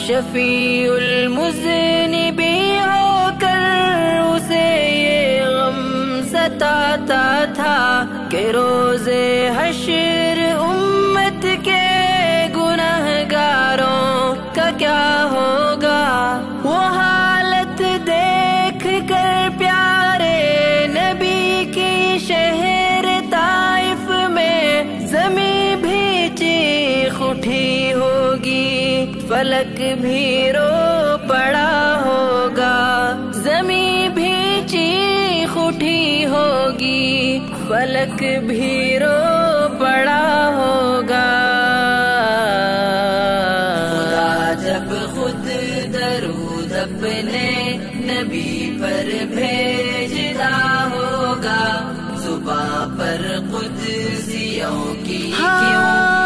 شفیع المذنبین ہو کر اسے یہ غم ستاتا تھا کہ روز حشر امت کے گنہگاروں کا کیا ہوگا۔ وہ حالت دیکھ کر پیارے نبی کی شہر طائف میں زمین بھی چیخ اٹھی ہوگی، فلک بھی رو پڑا ہوگا۔ زمین بھی چیخ اٹھی ہوگی، فلک بھی رو پڑا ہوگا۔ خدا جب خود درود اپنے نبی پر بھیجتا ہوگا، زباں پر قدسیوں کی کیوں